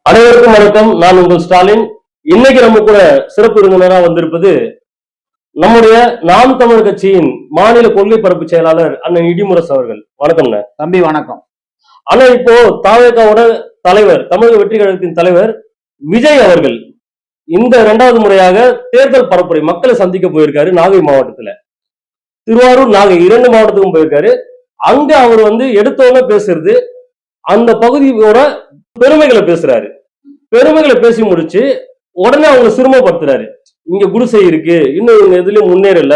அனைவருக்கும் வணக்கம். நான் உங்கள் ஸ்டாலின். இன்னைக்கு நம்ம கூட சிறப்பு விருந்தினராக வந்திருப்பது நம்முடைய நாம் தமிழர் கட்சியின் மாநில கொள்கை பரப்பு செயலாளர் அண்ணன் இடிமுரசு அவர்கள். வணக்கம்ண்ண. தம்பி வணக்கம். ஆனா இப்போ தாவேகாவோட தலைவர், தமிழக வெற்றி கழகத்தின் தலைவர் விஜய் அவர்கள் இந்த 2வது முறையாக தேர்தல் பரப்புரை மக்களை சந்திக்க போயிருக்காரு. நாகை மாவட்டத்துல, திருவாரூர், நாகை 2 மாவட்டத்துக்கும் போயிருக்காரு. அங்க அவர் எடுத்தவங்க பேசுறது அந்த பகுதியோட பெருமைகளை பேசுறாரு. பெருமைகளை பேசி முடிச்சு உடனே அவங்க சிரமப்படுத்துறாரு. இங்க குடிசை இருக்கு, இன்னும் இவங்க எதுலயும் முன்னேறல,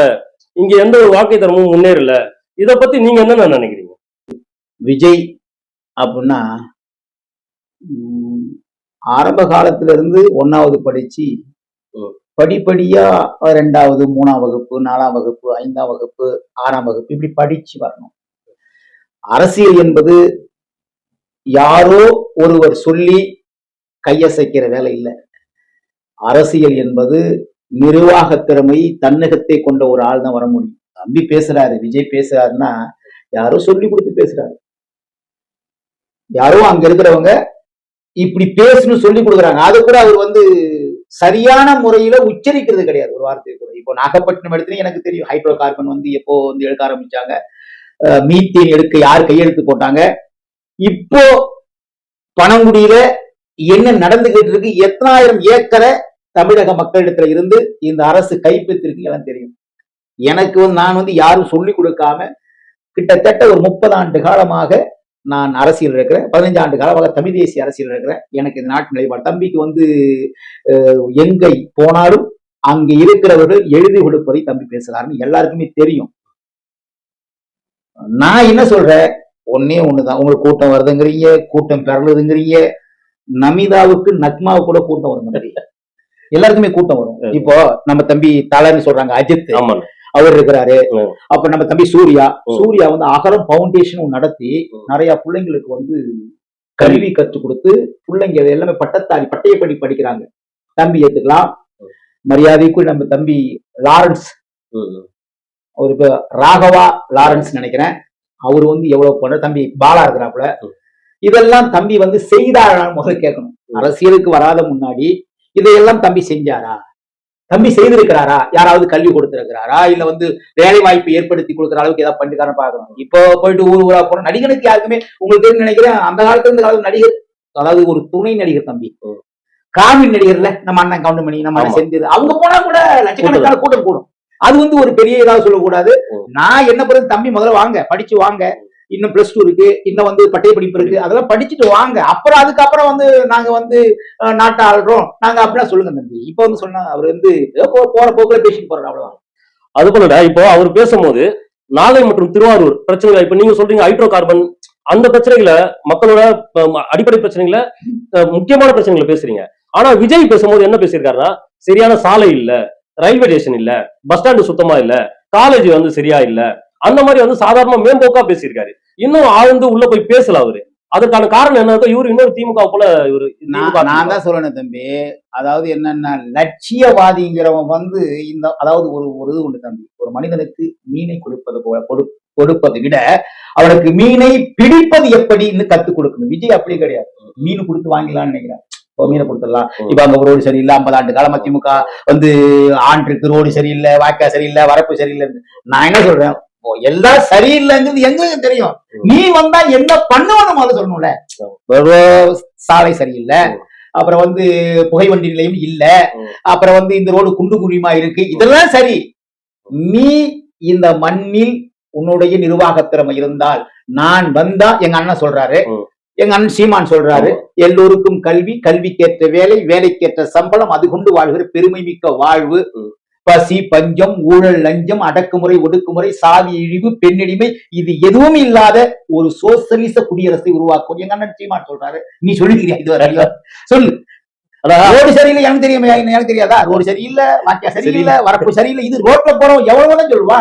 இங்க எந்த ஒரு வாழ்க்கை தரமும் முன்னேறல. இத பத்தி நீங்க என்ன நினைக்கிறீங்க? விஜய் அப்படின்னா ஆரம்ப காலத்துல இருந்து 1வது படிச்சு படிப்படியா 2வது 3ஆம் வகுப்பு 4ஆம் வகுப்பு 5ஆம் வகுப்பு 6ஆம் வகுப்பு இப்படி படிச்சு வரணும். அரசியல் என்பது யாரோ ஒருவர் சொல்லி கையசைக்கிற வேலை இல்லை. அரசியல் என்பது நிர்வாக திறமை தன்னகத்தை கொண்ட ஒரு ஆள் தான் வர முடியும். தம்பி பேசுறாரு, விஜய் பேசுறாருன்னா யாரோ சொல்லி கொடுத்து பேசுறாரு. யாரோ அங்க இருக்கிறவங்க இப்படி பேசணும்னு சொல்லி கொடுக்குறாங்க. அது கூட அவர் சரியான முறையில உச்சரிக்கிறது கிடையாது ஒரு வார்த்தையை கூட. இப்போ நாகப்பட்டினம் இடத்துல எனக்கு தெரியும் ஹைட்ரோ கார்பன் எப்போ எடுக்க ஆரம்பிச்சாங்க, மீத்தேன் எடுக்க யார் கையெழுத்து போட்டாங்க, இப்போ பனங்குடியில என்ன நடந்துகிட்டு இருக்கு, எத்தனாயிரம் ஏக்கரை தமிழக மக்களிடத்துல இருந்து இந்த அரசு கைப்பற்றிருக்கு எல்லாம் தெரியும். எனக்கு நான் யாரும் சொல்லிக் கொடுக்காம கிட்டத்தட்ட ஒரு 30 ஆண்டு காலமாக நான் அரசியல் இருக்கிறேன். 15 ஆண்டு காலமாக தமிழ் தேசிய அரசியல் இருக்கிறேன். எனக்கு இந்த நாட்டு நிலைப்பாடு. தம்பிக்கு எங்க போனாலும் அங்க இருக்கிறவர்கள் எழுதி கொடுப்பதை தம்பி பேசுறாருன்னு எல்லாருக்குமே தெரியும். நான் என்ன சொல்றேன், ஒன்னே ஒண்ணுதான். உங்களுக்கு கூட்டம் வருதுங்கிறீங்க, கூட்டம் பெறலுதுங்கிறீங்க. நமிதாவுக்கு நக்மாவுக்கு கூட கூட்டம் வரும், எல்லாருக்குமே கூட்டம் வரும். இப்போ நம்ம தம்பி தலைன்னு சொல்றாங்க அஜித், அவர் இருக்கிறாரு. அப்ப நம்ம தம்பி சூர்யா அகரம் பவுண்டேஷன் நடத்தி நிறைய பிள்ளைங்களுக்கு கல்வி கற்றுக் கொடுத்து பிள்ளைங்க எல்லாமே பட்டய படி படிக்கிறாங்க. தம்பி ஏத்துக்கலாம். மரியாதைக்கு நம்ம தம்பி லாரன்ஸ், அவரு இப்ப ராகவா லாரன்ஸ் நினைக்கிறேன், அவரு எவ்வளவு பண்ற. தம்பி பாலா இருக்கிறாப்புல. இதெல்லாம் தம்பி செய்தாரா முதல்ல கேட்கணும். அரசியலுக்கு வராத முன்னாடி இதையெல்லாம் தம்பி செஞ்சாரா, தம்பி செய்திருக்கிறாரா, யாராவது கல்வி கொடுத்திருக்கிறாரா, இல்ல வேலை வாய்ப்பு ஏற்படுத்தி கொடுக்குற அளவுக்கு ஏதாவது பண்ணிருக்காருன்னு பாக்கணும். இப்போ போயிட்டு ஊரா போற நடிகனுக்கு யாருக்குமே உங்களுக்கு தெரிஞ்சு நினைக்கிறேன், அந்த காலத்துல இந்த காலத்துல நடிகர், அதாவது ஒரு துணை நடிகர் தம்பி, காமெடி நடிகர்ல நம்ம அண்ணன் கவுண்டமணி, நம்ம அண்ணன் செஞ்சது, அவங்க போனா கூட லட்சக்கணக்கான கூட்டம் கூடும். அது ஒரு பெரிய ஏதாவது சொல்லக்கூடாது. நான் என்ன பண்ணுறது, தம்பி முதல்ல வாங்க, படிச்சு வாங்க, இன்னும் +2 இருக்கு, இன்னும் பட்டய படிப்பு இருக்கு, அதெல்லாம் படிச்சுட்டு வாங்க. அப்புறம் அதுக்கப்புறம் நாங்க நாட்டை ஆள்றோம் நாங்க அப்படிலாம் சொல்லுங்க தம்பி. இப்ப சொன்னா அவர் போற போக்குல பேசிட்டு போறாரு, அவ்வளவுதான். அது போலடா, இப்போ அவர் பேசும்போது நாகை மற்றும் திருவாரூர் பிரச்சனைகள், இப்ப நீங்க சொல்றீங்க ஹைட்ரோ கார்பன், அந்த பிரச்சனைகளை, மக்களோட அடிப்படை பிரச்சனைகளை, முக்கியமான பிரச்சனைகளை பேசுறீங்க. ஆனா விஜய் பேசும்போது என்ன பேசியிருக்காருன்னா, சரியான சாலை இல்ல, ரயில்வே ஸ்டேஷன் இல்ல, பஸ் ஸ்டாண்டு சுத்தமா இல்ல, காலேஜ் சரியா இல்ல, அந்த மாதிரி சாதாரண மேம்போக்கா பேசியிருக்காரு. இன்னும் ஆழ்ந்து உள்ள போய் பேசல அவரு. அதற்கான காரணம் என்ன? இவரு இன்னொரு திமுக போல இவரு. நான் தான் சொல்லணும் தம்பி. அதாவது என்னன்னா, லட்சியவாதிங்கிறவன் அதாவது ஒரு இது உண்டு தம்பி. ஒரு மனிதனுக்கு மீனை கொடுப்பதை விட அவனுக்கு மீனை பிடிப்பது எப்படின்னு கத்துக் கொடுக்கணும். விஜய் அப்படி கிடையாது. மீன் கொடுத்து வாங்கலாம்னு நினைக்கிறேன். மீனை கொடுத்துடலாம். இப்ப அங்க ரோடு சரியில்லை, 50 ஆண்டு காலமா திமுக ஆண்டுக்கு ரோடு சரியில்லை, வாய்க்கா சரியில்லை, வரப்பு சரியில்லை. நான் என்ன சொல்றேன், எல்லாம் சரியில்லைங்கிறது எங்களுக்கு தெரியும். நீ வந்தா என்ன பண்ணுவான்னு முதல்ல சொல்லணும்ல. சாலை சரியில்லை, அப்புறம் புகை வண்டி நிலையம் இல்ல, அப்புறம் இந்த ரோடு குண்டு குழியுமா இருக்கு, இதெல்லாம் சரி. நீ இந்த மண்ணில் உன்னுடைய நிர்வாக திறமை இருந்தால், நான் வந்தா, எங்க அண்ணன் சொல்றாரு, எங்க அண்ணன் சீமான் சொல்றாரு, எல்லோருக்கும் கல்வி, கல்விக்கேற்ற வேலை, வேலைக்கேற்ற சம்பளம், அது கொண்டு வாழ்கிற பெருமை மிக்க வாழ்வு, பசி பஞ்சம் ஊழல் லஞ்சம் அடக்குமுறை ஒடுக்குமுறை சாதி இழிவு பெண்ணடிமை இது எதுவும் இல்லாத ஒரு சோசலிச குடியரசை உருவாக்கும் எங்க அண்ணன் சீமான் சொல்றாரு. நீ சொல்லிக்கிறியா இதுவரை? சொல்லு. ரோடு சரியில்லை எனக்கு தெரியும், எனக்கு தெரியாதா? ரோடு சரியில்லை, வாக்கியா சரியில்லை, வரப்பு சரியில்லை, இது ரோட்ல போறோம் எவ்வளவு சொல்லுவா.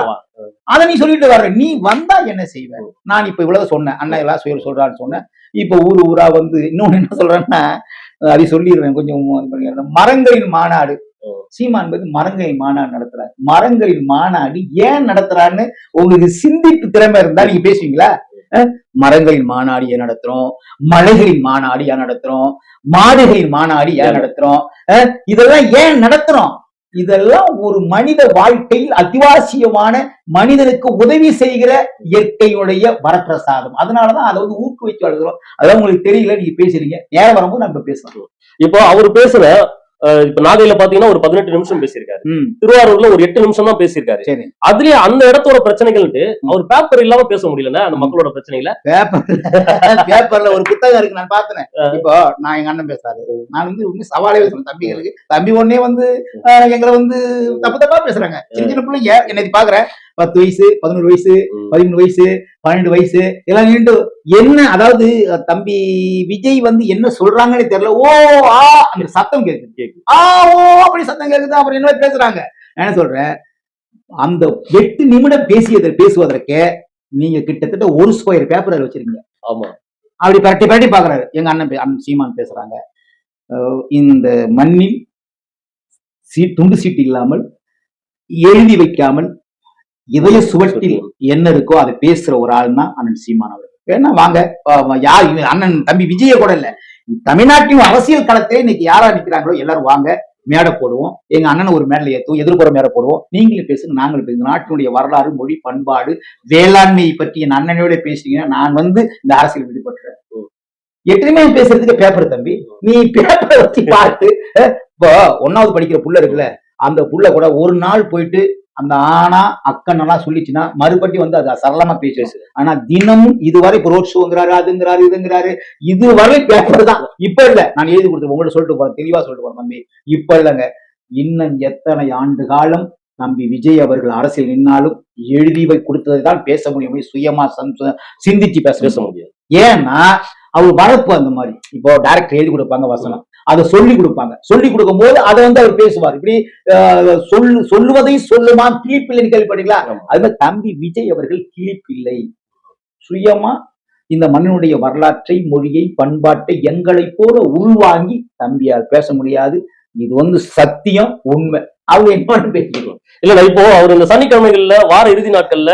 அதை நீ சொல்லிட்டு வர்ற. நீ வந்தா என்ன செய்வேன்? நான் இப்ப இவ்வளவு சொன்னேன், அண்ணன் எல்லாம் சொல்றான்னு சொன்னேன். இப்ப ஊரா இன்னொன்னு என்ன சொல்றேன்னா, அதை சொல்லிடுறேன் கொஞ்சம். மரங்களின் மாநாடு, சீமான் மரங்களின் மாநாடு நடத்துறாரு. மரங்களின் மாநாடு ஏன் நடத்துறான்னு உங்களுக்கு சிந்திப்பு திறமை இருந்தா நீங்க பேசுவீங்களா? மரங்களின் மாநாடு ஏன் நடத்துறோம், மலைகளின் மாநாடு ஏன் நடத்துறோம், மாடுகளின் மாநாடு ஏன் நடத்துறோம், இதெல்லாம் ஏன் நடத்துறோம்? இதெல்லாம் ஒரு மனித வாழ்க்கையில் அத்தியாவசியமான மனிதனுக்கு உதவி செய்கிற இயற்கையுடைய வரப்பிரசாதம். அதனாலதான் அதை வந்து ஊக்குவிச்சு வளர்க்கிறோம். அதெல்லாம் உங்களுக்கு தெரியல, நீங்க பேசுறீங்க, நேரம் வரும்போது நம்ம பேசலாம். இப்போ அவர் பேசுற இப்ப நாகையில பாத்தீங்கன்னா ஒரு 18 நிமிஷம் பேசியிருக்காரு, திருவாரூர்ல ஒரு 8 நிமிஷம் தான் பேசியிருக்காரு. சரி, அதுலயே அந்த இடத்தோட பிரச்சனைகள்ட்டு அவர் பேப்பர் இல்லாம பேச முடியல அந்த மக்களோட பிரச்சனையில. பேப்பர்ல ஒரு புத்தகம் இருக்கு, நான் பார்த்தேன். இப்போ நான் எங்க அண்ணன் பேசுறாரு, நான் வந்து சவாலே பேசுறேன் தம்பிகளுக்கு. தம்பி ஒன்னே வந்து எங்களை வந்து தப்பு தப்பா பேசுறாங்க. சின்ன சின்ன பிள்ளைங்க என்னை பாக்குறேன், 10 வயசு 11 வயசு 13 வயசு 12 வயசு எல்லாம் நின்று என்ன, அதாவது தம்பி விஜய் வந்து என்ன சொல்றாங்கன்னு தெரியல. ஓ ஆ அந்த சத்தம் கேக்குது, ஆ ஓ அப்படி சத்தம் கேக்குது. அப்புறம் என்ன பேசுறாங்க. என்ன சொல்றேன், அந்த 8 நிமிடம் பேசுவதற்கு நீங்க கிட்டத்தட்ட ஒரு ஸ்கொயர் பேப்பர் அதில் வச்சிருக்கீங்க. ஆமா, அப்படி பரட்டி பரட்டி பாக்குறாரு. எங்க அண்ணன் சீமான் பேசுறாங்க, இந்த மண்ணில் துண்டு சீட்டு இல்லாமல் எழுதி வைக்காமல் இதய சுவட்டில் என்ன இருக்கோ அதை பேசுற ஒரு ஆள் தான் அண்ணன் சீமான் அவர். வேணா வாங்க, யார் அண்ணன் தம்பி விஜய கூட இல்ல, தமிழ்நாட்டின் அரசியல் களத்திலே இன்னைக்கு யாரா நிக்கிறாங்களோ எல்லாரும் வாங்க, மேடை போடுவோம். எங்க அண்ணன் ஒரு மேடை ஏற்றுவோம், எதிர்ப்புற மேடை போடுவோம். நீங்களே பேசுங்க, நாங்களும் பேசுங்க. நாட்டினுடைய வரலாறு, மொழி, பண்பாடு, வேளாண்மையை பற்றி என் அண்ணனோட பேசுறீங்கன்னா நான் வந்து இந்த அரசியல் விடுபட்டுறேன். எட்டுமே பேசுறதுக்கு பேப்பர் தம்பி, நீ பேப்பரை வச்சு பார்த்து. இப்போ 1வது படிக்கிற புள்ள இருக்குல்ல, அந்த புள்ள கூட ஒரு நாள் போயிட்டு அந்த ஆனா அக்கன் எல்லாம் சொல்லிச்சுன்னா மறுபடி வந்து அது சரளமா பேசு. ஆனா தினமும் இதுவரை ரோட் ஷோங்கிறாரு, அதுங்கிறாரு, இதுங்கிறாரு, இதுவரை பேப்பர் தான். இப்ப இல்ல, நான் எழுதி கொடுத்து உங்கள்ட்ட சொல்லிட்டு போறேன், தெளிவா சொல்லிட்டு போறேன் தம்பி. இப்ப இல்லைங்க, இன்னும் எத்தனை ஆண்டு காலம் தம்பி விஜய் அவர்கள் அரசியல் நின்னாலும் எழுதி கொடுத்ததை தான் பேச முடியும், சுயமா சிந்திச்சு பேச முடியாது. ஏன்னா அவர் வளர்ப்பு அந்த மாதிரி. இப்போ டைரக்டர் எழுதி கொடுப்பாங்க வசனம், அதை சொல்லி கொடுப்பாங்க, சொல்லி கொடுக்கும் போது அதை வந்து அவர் பேசுவார். இப்படி சொல்லுவதை சொல்லுமா கிளிப்பில்லை கேள்விப்பட்டீங்களா? அது மாதிரி தம்பி விஜய் அவர்கள் கிளிப்பில்லை, சுயமா இந்த மண்ணினுடைய வரலாற்றை, மொழியை, பண்பாட்டை எங்களை போல உள்வாங்கி தம்பியால் பேச முடியாது. இது வந்து சத்தியம், உண்மை. அவங்க என்ன பேசிக்கிறோம் இல்ல, இப்போ அவர் இந்த சனிக்கிழமைகள்ல வார இறுதி நாட்கள்ல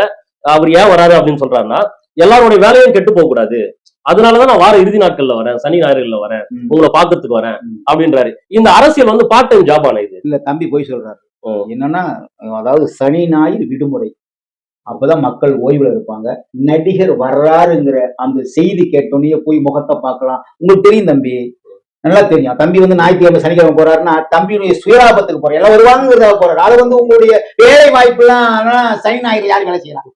அவர் ஏன் வராரு அப்படின்னு சொல்றாருன்னா, எல்லாருடைய வேலையும் கெட்டு போக கூடாது, அதனாலதான் நான் வார இறுதி நாட்கள்ல வரேன், சனி ஞாயிறுல வரேன், உங்களை பாக்குறதுக்கு வரேன் அப்படின்றாரு. இந்த அரசியல் வந்து பார்ட் டைம் ஜாப் ஆன இது இல்ல தம்பி போய் சொல்றாரு. என்னன்னா, அதாவது சனி ஞாயிறு விடுமுறை, அப்பதான் மக்கள் ஓய்வுல இருப்பாங்க. நடிகர் வர்றாருங்கிற அந்த செய்தி கேட்டோன்னே போய் முகத்தை பார்க்கலாம். உங்களுக்கு தெரியும் தம்பி, நல்லா தெரியும். தம்பி வந்து ஞாயிற்றுக்கிழமை சனிக்கிழமை போறாருன்னா தம்பியுடைய சுயலாபத்துக்கு போறாரு, எல்லாம் வருவாங்க போறாரு. அது வந்து உங்களுடைய வேலை வாய்ப்பு எல்லாம் சனி ஞாயிறு யாரு வேலை செய்யலாம்?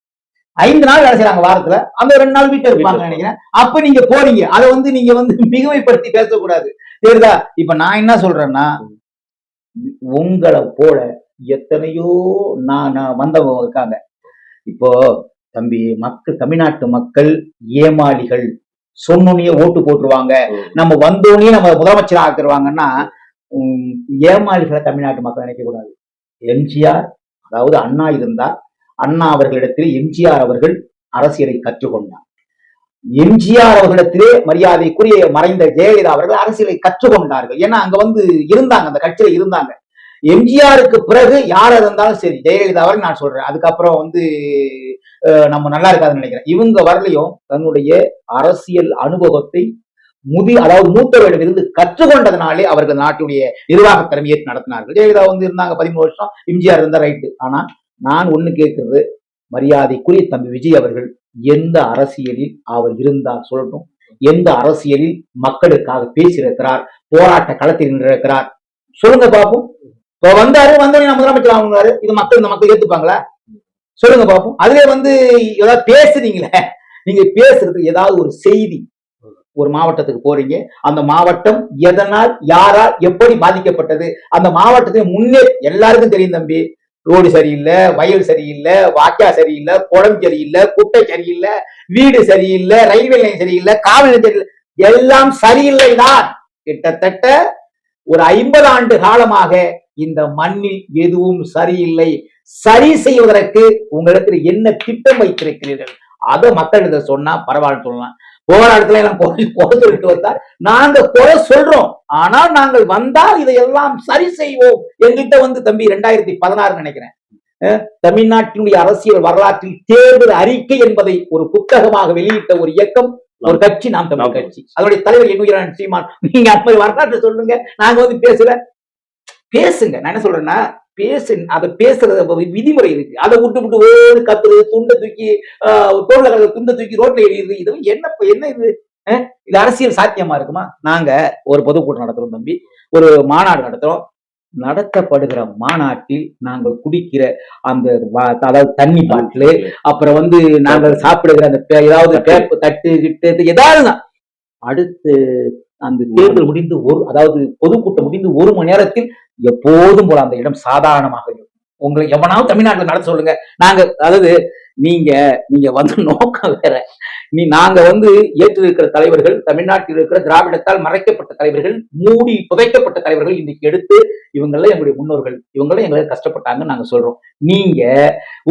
5 நாள் வேலை செய்யறாங்க வாரத்துல, அந்த 2 நாள் வீட்டுல இருப்பாங்க நினைக்கிறேன். அப்ப நீங்க போறீங்க, அதை வந்து நீங்க வந்து மிகுமைப்படுத்தி பேசக்கூடாது, தெரியுதா? இப்ப நான் என்ன சொல்றேன்னா, உங்களை போல எத்தனையோ நான் வந்தவங்க இருக்காங்க. இப்போ தம்பி மக்கள், தமிழ்நாட்டு மக்கள் ஏமாளிகள், சொன்னோன்னே ஓட்டு போட்டுருவாங்க, நம்ம வந்தோடனே நம்ம முதலமைச்சர் ஆக்கிடுவாங்கன்னா ஏமாளிகளை தமிழ்நாட்டு மக்கள் நினைக்க கூடாது. எம்ஜிஆர், அதாவது அண்ணா இருந்தார், அண்ணா அவர்களிடத்திலே எம்ஜிஆர் அவர்கள் அரசியலை கற்றுக்கொண்டார். எம்ஜிஆர் அவர்களிடத்திலே மரியாதைக்குரிய மறைந்த ஜெயலலிதா அவர்கள் அரசியலை கற்றுக்கொண்டார்கள். ஏன்னா அங்க வந்து இருந்தாங்க, அந்த கட்சியில இருந்தாங்க. எம்ஜிஆருக்கு பிறகு யார் இருந்தாலும் சரி, ஜெயலலிதா வரை நான் சொல்றேன், அதுக்கப்புறம் வந்து நம்ம நல்லா இருக்காதுன்னு நினைக்கிறேன். இவங்க வரலையும் தன்னுடைய அரசியல் அனுபவத்தை அதாவது மூத்தவரிடம் இருந்து கற்றுக்கொண்டதுனாலே அவர்கள் நாட்டுடைய நிர்வாக திறமையை நடத்தினார்கள். ஜெயலலிதா வந்து இருந்தாங்க 13 வருஷம், எம்ஜிஆர் இருந்தா ரைட்டு. ஆனா நான் ஒண்ணு கேட்கிறது, மரியாதைக்குரிய தம்பி விஜய் அவர்கள் எந்த அரசியலில் அவர் இருந்தார் சொல்லட்டும், எந்த அரசியலில் மக்களுக்காக பேசியிருக்கிறார், போராட்ட களத்தில் நின்றிருக்கிறார் சொல்லுங்க பாப்போம். வந்தாரு, வந்தோடனே முதலமைச்சர் ஆகுனாரு, இது மக்கள், இந்த மக்கள் ஏத்துப்பாங்களா? சொல்லுங்க பாப்போம். அதுல வந்து ஏதாவது பேசுறீங்களே, நீங்க பேசுறது ஏதாவது ஒரு செய்தி. ஒரு மாவட்டத்துக்கு போறீங்க, அந்த மாவட்டம் எதனால், யாரால், எப்படி பாதிக்கப்பட்டது, அந்த மாவட்டத்தை முன்னே எல்லாருக்கும் தெரியும் தம்பி. ரோடு சரியில்லை, வயல் சரியில்லை, வாக்கியா சரியில்லை, குளம் சரியில்லை, குட்டை சரியில்லை, வீடு சரியில்லை, ரயில்வே லைன் சரியில்லை, காவல் சரியில்லை, எல்லாம் சரியில்லைதான். கிட்டத்தட்ட ஒரு 50 ஆண்டு காலமாக இந்த மண்ணில் எதுவும் சரியில்லை. சரி செய்வதற்கு உங்களிடத்தில் என்ன திட்டம் வைத்திருக்கிறீர்கள், அதை மக்களிடம் சொன்னா பரவாயில்ல சொல்லலாம். போராட்டத்துல எல்லாம் குறை சொல்லிட்டு வந்தார், நாங்க குறை சொல்றோம், ஆனால் நாங்கள் வந்தால் இதையெல்லாம் சரி செய்வோம். எங்கிட்ட வந்து தம்பி 2016 நினைக்கிறேன், தமிழ்நாட்டினுடைய அரசியல் வரலாற்றில் தேர்தல் அறிக்கை என்பதை ஒரு புத்தகமாக வெளியிட்ட ஒரு இயக்கம், ஒரு கட்சி நாம் தமிழ் கட்சி. அதனுடைய தலைவர் என் சீமான். நீங்க அந்த மாதிரி வரலாற்று சொல்லுங்க, நாங்க வந்து பேசுங்க. நான் என்ன சொல்றேன்னா, அதை பேசுறது விதிமுறை இருக்கு. அதை விட்டு ஓடு கத்துறது, துண்டை தூக்கி தோல்ல துண்டை தூக்கி ரோட்ல எறியுது, இது என்ன இது? இது அரசியல் சாத்தியமா இருக்குமா? நாங்க ஒரு பொதுக்கூட்டம் நடத்துறோம் தம்பி, ஒரு மாநாடு நடத்துறோம். நடத்தப்படுகிற மாநாட்டில் நாங்கள் குடிக்கிற அந்த அதாவது தண்ணி பாட்டிலு, அப்புறம் வந்து நாங்கள் சாப்பிடுகிற அந்த ஏதாவது பேப்பு தட்டு கிட்டு ஏதாவது அடுத்து அந்த தேர்தல் முடிந்து அதாவது பொதுக்கூட்டம் முடிந்து 1 மணி நேரத்தில் எப்போதும் போல அந்த இடம் சாதாரணமாக இருக்கும். உங்களுக்கு எவனாவது தமிழ்நாட்டில் நடத்த சொல்லுங்க. நாங்க அதாவது நீங்க வந்து நோக்கம் வேற. நாங்க வந்து ஏற்று இருக்கிற தலைவர்கள், தமிழ்நாட்டில் இருக்கிற திராவிடத்தால் மறைக்கப்பட்ட தலைவர்கள், மூடி புதைக்கப்பட்ட தலைவர்கள் இன்னைக்கு எடுத்து இவங்கெல்லாம் எங்களுடைய முன்னோர்கள், இவங்கெல்லாம் எங்களை கஷ்டப்பட்டாங்கன்னு நாங்க சொல்றோம். நீங்க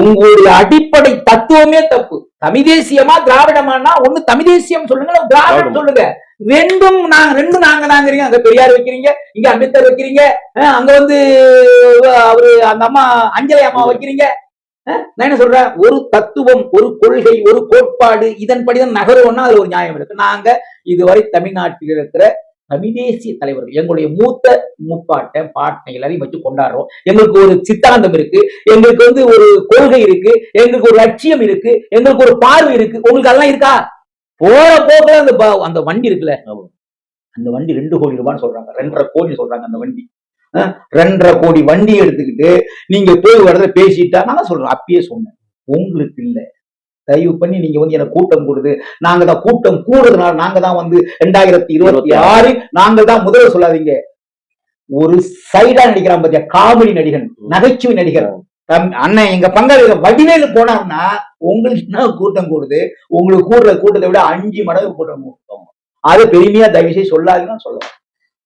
உங்களுடைய அடிப்படை தத்துவமே தப்பு. தமிழ் தேசியமா திராவிடமானா ஒண்ணு தமிழ் தேசியம் சொல்லுங்க, திராவிடம் சொல்லுங்க. ரெண்டும் நாங்க அங்க பெரியார் வைக்கிறீங்க, இங்க அம்பேத்கர் வைக்கிறீங்க, அங்க வந்து அவரு அந்த அம்மா அஞ்சலி அம்மா வைக்கிறீங்க. நான் என்ன சொல்றேன், ஒரு தத்துவம், ஒரு கொள்கை, ஒரு கோட்பாடு, இதன்படிதான் நகருவோம்னா அதுல ஒரு நியாயம் இருக்கு. நாங்க இதுவரை தமிழ்நாட்டில் இருக்கிற தமிழ் தேசிய தலைவர்கள், எங்களுடைய மூத்த முப்பாட்டை பாட்டை எல்லாரையும் வச்சு கொண்டாடுறோம். எங்களுக்கு ஒரு சித்தாந்தம் இருக்கு, எங்களுக்கு வந்து ஒரு கொள்கை இருக்கு, எங்களுக்கு ஒரு லட்சியம் இருக்கு, எங்களுக்கு ஒரு பார்வை இருக்கு. உங்களுக்கு அதெல்லாம் இருக்கா? போற போக்குல அந்த வண்டி இருக்குல்ல, அந்த வண்டி 2 கோடி ரூபான்னு சொல்றாங்க, 2.5 கோடி சொல்றாங்க. அந்த வண்டி 2.5 கோடி வண்டி எடுத்துக்கிட்டு நீங்க போய் வரத பேசிட்டா, நான் சொல்றேன், அப்பயே சொன்னேன், உங்களுக்கு இல்ல. தயவு பண்ணி நீங்க வந்து எனக்கு கூட்டம் கூடுது, நாங்க தான் கூட்டம் கூடுறதுனால நாங்க தான் வந்து 2026 நாங்கள் தான் முதல்வர் சொல்லாதீங்க. ஒரு சைடா நடிக்கிறான் பாத்தியா, காமெடி நடிகன், நகைச்சுவை நடிகர் அண்ணன் எங்க பங்காளி வடிவேலு போனார்னா உங்களுக்கு என்ன கூட்டம் கூடுது? உங்களுக்கு கூடுற கூட்டத்தை விட 5 மடங்கு கூட்டம் கூட்டம். அது பெருமையா தயவு செய்து சொல்லாதீங்கன்னு சொல்லுவேன்.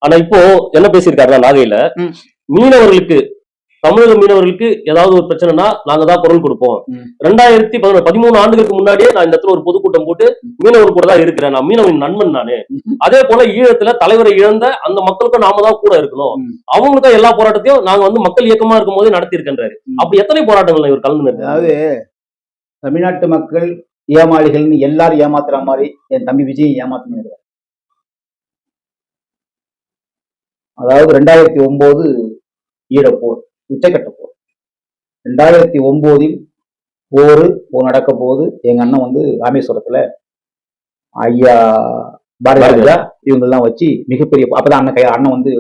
ஆனா இப்போ என்ன பேசியிருக்காருன்னா, நாகையில மீனவர்களுக்கு, தமிழக மீனவர்களுக்கு ஏதாவது ஒரு பிரச்சனைனா நாங்க தான் குரல் கொடுப்போம். 2013 ஆண்டுகளுக்கு முன்னாடியே நான் இந்த இடத்துல ஒரு பொதுக்கூட்டம் போட்டு மீனவர் கூட தான் இருக்கிறேன், நான் மீனவன் நண்பன் நானு. அதே போல ஈழத்துல தலைவரை இழந்த அந்த மக்களுக்கும் நாம தான் கூட இருக்கணும், அவங்களுக்கும் எல்லா போராட்டத்தையும் நாங்க வந்து மக்கள் இயக்கமா இருக்கும் போதே நடத்தி இருக்கின்றாரு. அப்படி எத்தனை போராட்டங்கள் இவர் கலந்து? அதாவது தமிழ்நாட்டு மக்கள் ஏமாளிகள்னு எல்லாரும் ஏமாத்துற மாதிரி என் தம்பி விஜய் ஏமாத்துன்னு. அதாவது 2009 ஈழப்போர், உச்சக்கட்ட போர். 2009 போர் நடக்க போது எங்க அண்ணன் வந்து ராமேஸ்வரத்துல ஐயா பாரதிராஜா இவங்க எல்லாம் வச்சு மிகப்பெரிய, அப்பதான் அண்ணன் வந்து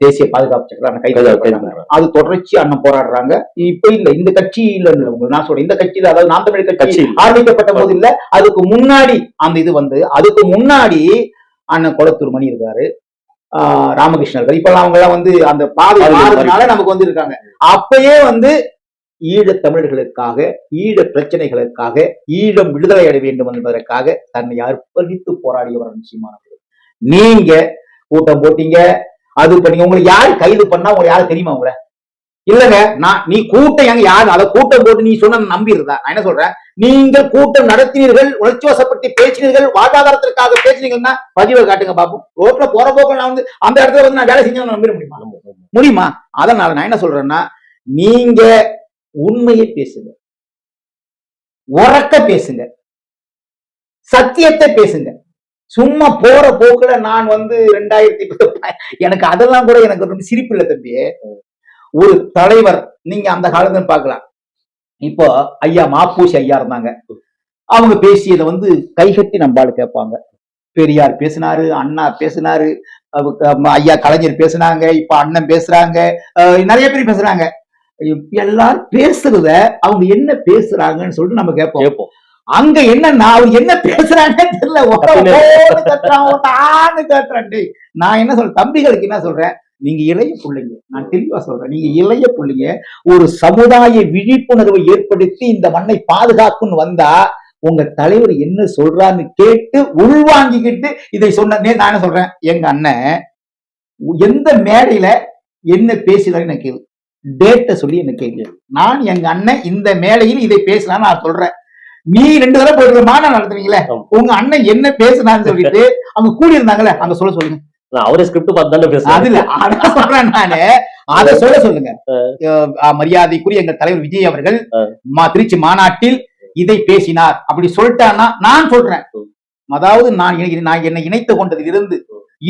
தேசிய பாதுகாப்பு சட்டம் கைது. அது தொடர்ச்சி அண்ணன் போராடுறாங்க. இப்ப இல்ல, இந்த கட்சி இல்ல, நான் சொல்றேன் இந்த கட்சியில, அதாவது நாம் தமிழ் கட்சி ஆரம்பிக்கப்பட்ட போது இல்ல, அதுக்கு முன்னாடி அந்த இது வந்து, அதுக்கு முன்னாடி அண்ணன் கொளத்தூர் மணி இருக்காரு, ராமகிருஷ்ணர்கள், இப்ப அவங்க எல்லாம் வந்து அந்த பாதை மாறுறதுனால நமக்கு வந்து இருக்காங்க. அப்பயே வந்து ஈழ தமிழர்களுக்காக, ஈழ பிரச்சனைகளுக்காக, ஈழம் விடுதலை அடைய வேண்டும் என்பதற்காக தன்னை அர்ப்பணித்து போராடியவர் சீமானவர்கள். நீங்க கூட்டம் போட்டீங்க, அது பண்ணீங்க, உங்களுக்கு யாரு கைது பண்ணா உங்களுக்கு யாரு தெரியுமா? உங்களை இல்லங்க, நீ கூட்டம் எங்க யாரு அதை கூட்டம் போட்டு நீ சொன்ன நம்பிடுறதா? நான் என்ன சொல்றேன், நீங்கள் கூட்டம் நடத்தினீர்கள், உணர்ச்சி வசப்பட்டு பேசினீர்கள், வாழ்வாதாரத்திற்காக பேசினீங்கன்னா பதிவை காட்டுங்க பாப்போம். ரோட்ல போற போக்க நான் வந்து அந்த இடத்துல வந்து நான் வேலை செஞ்சு நம்பிட முடியுமா? அதனால நான் என்ன சொல்றேன்னா, நீங்க உண்மையை பேசுங்க, உறக்க பேசுங்க, சத்தியத்தை பேசுங்க. சும்மா போற போக்குல நான் வந்து 2010 எனக்கு அதெல்லாம் கூட எனக்கு ரொம்ப சிரிப்பு இல்லை தம்பி. ஒரு தலைவர் நீங்க அந்த காலத்துல பார்க்கலாம். இப்போ ஐயா மாப்பூசி ஐயா இருந்தாங்க, அவங்க பேசியதை வந்து கைகட்டி நம்பாடு கேட்பாங்க. பெரியார் பேசினாரு, அண்ணா பேசினாரு, ஐயா கலைஞர் பேசினாங்க, இப்ப அண்ணன் பேசுறாங்க, நிறைய பேர் பேசுறாங்க. எல்லாரும் பேசுறத அவங்க என்ன பேசுறாங்கன்னு சொல்லிட்டு நம்ம கேட்போம். அங்க என்னன்னா அவர் என்ன பேசுறாங்கன்னு தெரியல, கேட்கிறான். நான் என்ன சொல்றேன், தம்பிகளுக்கு என்ன சொல்றேன், நீங்க இளைய பிள்ளைங்க, நான் தெளிவா சொல்றேன், நீங்க இளைய பிள்ளைங்க, ஒரு சமுதாய விழிப்புணர்வை ஏற்படுத்தி இந்த மண்ணை பாதுகாக்குன்னு வந்தா உங்க தலைவர் என்ன சொல்றான்னு கேட்டு உள்வாங்கிக்கிட்டு இதை சொன்ன. நான் என்ன சொல்றேன், எங்க அண்ணன் எந்த மேடையில என்ன பேசுறாரு எனக்கு டேட்டை சொல்லி என்ன கேள்வி. நான் எங்க அண்ணன் இந்த மேடையில் இதை பேசலான்னு நான் சொல்றேன். நீ 2 தடவை போயிட்டு மாநாடு நடத்துறீங்களே, உங்க அண்ணன் என்ன பேசுனான்னு சொல்லிட்டு அங்க கூடி இருந்தாங்கல்ல, அங்க சொல்லுங்க. அவரே ஸ்கிரிப்ட் பார்த்து தானே பேசுறாரு. அது இல்ல அதான் சொல்றேன் நானு. அதை சொல்லுங்க. மரியாதைக்குரிய எங்க தலைவர் விஜய் அவர்கள் திருச்சி மாநாட்டில் இதை பேசினார் அப்படி சொல்லிட்டான்னா நான் சொல்றேன். அதாவது நான் என்னை இணைத்து கொண்டதில் இருந்து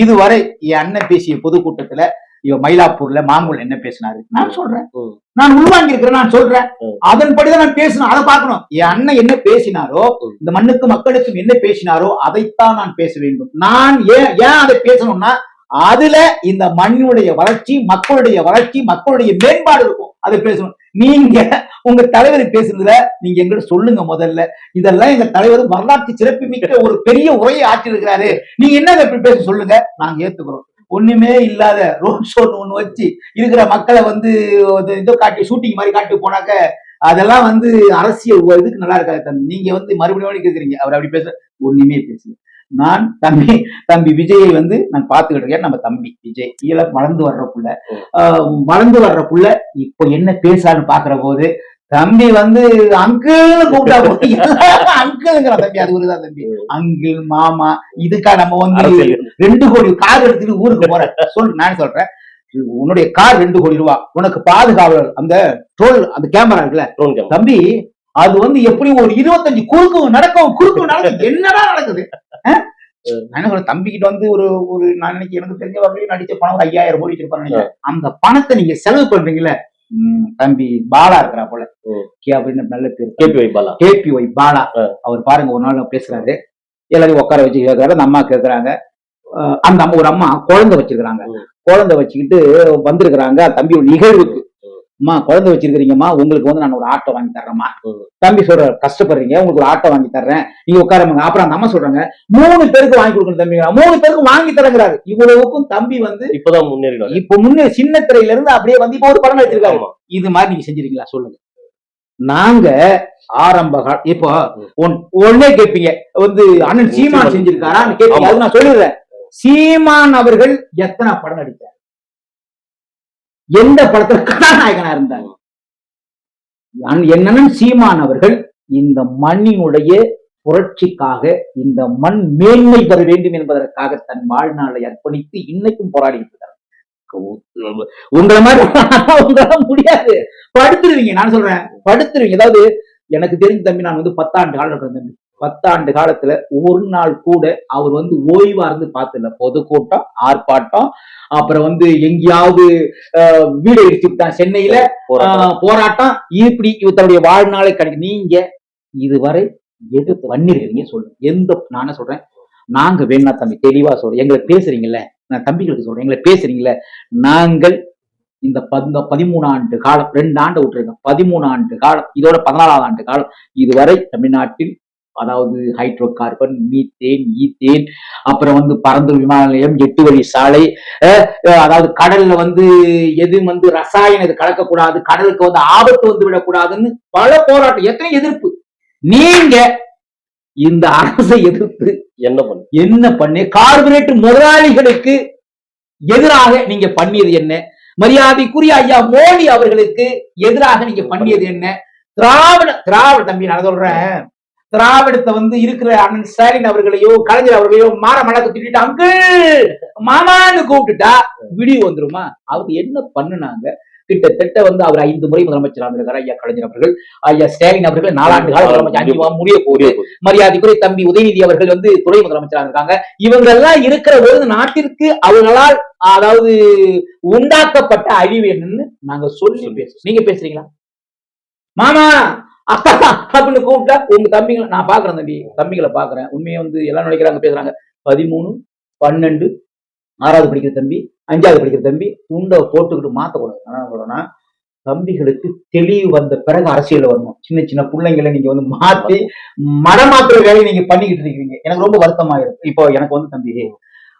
இதுவரை என் அண்ணன் பேசிய பொதுக்கூட்டத்துல மயிலாப்பூர்ல மாமூல் என்ன பேசினாரு நான் சொல்றேன். நான் உள்வாங்கி இருக்கிறேன், நான் சொல்றேன். அதன்படிதான் நான் பேசணும். அதை பார்க்கணும். என் அண்ணன் என்ன பேசினாரோ, இந்த மண்ணுக்கும் மக்களுக்கும் என்ன பேசினாரோ அதைத்தான் நான் பேச வேண்டும். நான் ஏன் அதை பேசணும்னா அதுல இந்த மண்ணுடைய வளர்ச்சி, மக்களுடைய மேம்பாடு இருக்கும். அதை பேசணும். நீங்க உங்க தலைவர் பேசுறதுல நீங்க எங்கிட்ட சொல்லுங்க முதல்ல. இதெல்லாம் எங்க தலைவர் வரலாற்று சிறப்பு மிக்க ஒரு பெரிய உரையை ஆற்றிருக்கிறாரு, நீங்க என்ன எப்படி பேச சொல்லுங்க, நாங்க ஏத்துக்கிறோம். ஒண்ணுமே இல்லாத ரோட் ஷோ ஒண்ணு வச்சு இருக்கிற மக்களை இதோ காட்டி ஷூட்டிங் மாதிரி காட்டி போனாக்க அதெல்லாம் அரசியல் இதுக்கு நல்லா இருக்காது தம்பி. நீங்க மறுபடியும் கேக்குறீங்க அவர் அப்படி பேச, ஒண்ணுமே பேசுங்க. நான் தம்பி விஜயை நான் பாத்துக்கிட்டு இருக்கேன். நம்ம தம்பி விஜய் கீழே வளர்ந்து வர்றக்குள்ள இப்போ என்ன பேசான்னு பாக்குற போது தம்பி அங்கிள் கூப்பிட்டா அங்கிள்ங்கிற தம்பி, அது ஒருதான் தம்பி. அங்கிள் மாமா இதுக்கா நம்ம 2 கோடி கார் எடுத்துட்டு ஊருக்கு போறேன் நான் சொல்றேன். உன்னுடைய கார் 2 கோடி ரூபாய், உனக்கு பாதுகாவலர் அந்த அந்த கேமரா இருக்குல்ல தம்பி, அது எப்படி ஒரு 25 குறுக்கு நடக்கும் என்னடா நடக்குது. நான் தம்பிக்கிட்ட ஒரு நான் எனக்கு தெரிஞ்ச வகையில் நடிச்ச பணம் ஒரு 5000 கோடி வச்சிருப்பாங்க. அந்த பணத்தை நீங்க செலவு பண்றீங்களே, தம்பி பாலா இருக்கிறா போல அப்படின்னு நல்ல பேர் KPY பாலா. அவர் பாருங்க ஒரு நாள் பேசுறாரு, எல்லாரையும் உட்கார வச்சு கேட்கறாரு. அந்த அம்மா கேட்கறாங்க, அந்த அம்மா ஒரு அம்மா குழந்தை வச்சிருக்கிறாங்க, குழந்தை வச்சுக்கிட்டு வந்திருக்கிறாங்க தம்பியோட நிகழ்வுக்கு. அம்மா குழந்தை வச்சிருக்கிறீங்கம்மா, உங்களுக்கு நான் ஒரு ஆட்டோ வாங்கி தர்றேம்மா. தம்பி சொல்ற, கஷ்டப்படுறீங்க, உங்களுக்கு ஒரு ஆட்டோ வாங்கி தர்றேன், நீங்க உட்காரங்க. அப்புறம் அந்த அம்மா சொல்றாங்க 3 பேருக்கு வாங்கி கொடுக்கணும் தம்பி, 3 பேருக்கு வாங்கி தரங்கிறாரு. இவ்வளவுக்கும் தம்பி இப்பதான் முன்னேறி இப்ப சின்ன திரையில இருந்து அப்படியே இப்ப ஒரு படம் எடுத்திருக்காரு. இது மாதிரி நீங்க செஞ்சிருக்கீங்களா சொல்லுங்க. நாங்க ஆரம்ப இப்போ ஒன்னே கேட்பீங்க, அண்ணன் சீமான் செஞ்சிருக்காரான்னு கேட்பீங்க. அது நான் சொல்லிடுறேன். சீமான் அவர்கள் எத்தனை படம் நடித்தார், எந்த படத்துல கதாநாயகனா இருந்தாங்க? என்னன்னு சீமான் அவர்கள் இந்த மண்ணினுடைய புரட்சிக்காக, இந்த மண் மேன்மை பெற வேண்டும் என்பதற்காக தன் வாழ்நாளை அர்ப்பணித்து இன்னைக்கும் போராடிட்டு இருக்காரு. உங்களை மாதிரி உங்களால முடியாது, படுத்துருவீங்க. நான் சொல்றேன் படுத்துருவீங்க. அதாவது எனக்கு தெரிஞ்ச தம்பி, நான் 10 ஆண்டு காலம் தம்பி, 10 ஆண்டு காலத்துல ஒரு நாள் கூட அவர் ஓய்வா இருந்து பார்த்தல. பொதுக்கூட்டம், ஆர்ப்பாட்டம், அப்புறம் எங்கேயாவது வீடு இடிச்சுட்டான் சென்னையில போராட்டம், இப்படி தன்னுடைய வாழ்நாளை கிடைக்கும். நீங்க இதுவரை எது பண்ணிருக்கீங்க சொல்லுங்க. நானே சொல்றேன், நாங்க வேணா தம்பி தெளிவா சொல்றேன், எங்களை பேசுறீங்கல்ல, நான் தம்பிகளுக்கு சொல்றேன், எங்களை பேசுறீங்கல்ல, நாங்கள் இந்த 13 ஆண்டு காலம், 2 ஆண்டு விட்டுருக்கோம், 13 ஆண்டு காலம், இதோட 14வது ஆண்டு காலம் இதுவரை தமிழ்நாட்டில், அதாவது ஹைட்ரோ கார்பன், மீத்தேன், ஈத்தேன், அப்புறம் பறந்து விமான நிலையம், 8 வழி சாலை, அதாவது கடல்ல எது ரசாயனம் இது கலக்கக்கூடாது, கடலுக்கு ஆபத்து விடக்கூடாதுன்னு பல போராட்டம், எத்தனை எதிர்ப்பு. நீங்க இந்த அரசை எதிர்த்து என்ன பண்ணி கார்பரேட் முதலாளிகளுக்கு எதிராக நீங்க பண்ணியது என்ன? மரியாதைக்குரிய ஐயா மோடி அவர்களுக்கு எதிராக நீங்க பண்ணியது என்ன? திராவிட தம்பி நான் சொல்றேன், திராவிடத்தை இருக்கிற அண்ணன் ஸ்டாலின் அவர்களையோ கலைஞர் அவர்களையோ மாற மழக்கு திட்டிட்டு அங்கிள் மாமான்னு கூப்பிட்டுட்டா விடிவு வந்துருமா? அவருக்கு என்ன பண்ணுனாங்க? கிட்டத்தட்ட அவர் 5 முறை முதலமைச்சராக இருக்காரு ஐயா கலைஞர் அவர்கள். ஐயா ஸ்டாலின் அவர்கள் 4 ஆண்டு கால முதலமைச்சர் முடிய போகுது. மரியாதைக்குரிய தம்பி உதயநிதி அவர்கள் துணை முதலமைச்சராக இருக்காங்க. இவங்க எல்லாம் இருக்கிற ஒரு நாட்டிற்கு அவர்களால் அதாவது உண்டாக்கப்பட்ட அழிவு என்னன்னு நாங்க சொல்லி பேசுறோம். நீங்க பேசுறீங்களா? மாமா அப்பா அப்படின்னு கூப்பிட்டா உங்க தம்பிங்களை நான் பாக்குறேன், தம்பிகளை பாக்குறேன். உண்மையை எல்லாம் நினைக்கிறாங்க, பேசுறாங்க. 13, 12, 6வது படிக்கிற தம்பி, 5வது படிக்கிற தம்பி துண்டை போட்டுக்கிட்டு மாத்தக்கூடாது. நான் சொல்றேன்னா, தம்பிகளுக்கு தெளிவு வந்த பிறகு அரசியல் வரணும். சின்ன சின்ன பிள்ளைங்களை நீங்க மாத்தி மடமாத்துற வேலையை நீங்க பண்ணிக்கிட்டு இருக்கீங்க. எனக்கு ரொம்ப வருத்தமா இருக்கு. இப்போ எனக்கு தம்பி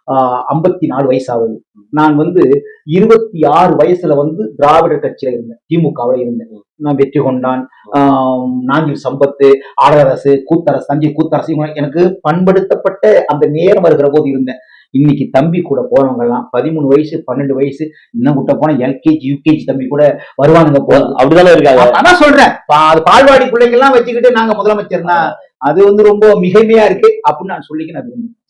54 வயசாகுது. நான் 26 வயசுல திராவிடர் கட்சியில இருந்தேன், திமுகவில் இருந்தேன். நான் வெற்றி கொண்டான், நாஞ்சில் சம்பத்து, ஆடரசு, கூத்தரசு, தஞ்சை கூத்தரசு, எனக்கு பண்படுத்தப்பட்ட அந்த நேரம் வருகிற போது இருந்தேன். இன்னைக்கு தம்பி கூட போறவங்க எல்லாம் 13 வயசு 12 வயசு, இன்னும் கூட்ட போனா LKG UKG தம்பி கூட வருவானுங்க. அப்படிதானே இருக்காங்க. அதான் சொல்றேன், பால்வாடி பிள்ளைங்க எல்லாம் வச்சுக்கிட்டு நாங்க முதலமைச்சர்னா அது ரொம்ப மிகைமையா இருக்கு அப்படின்னு நான் சொல்லிக்க நான் விரும்புறேன்.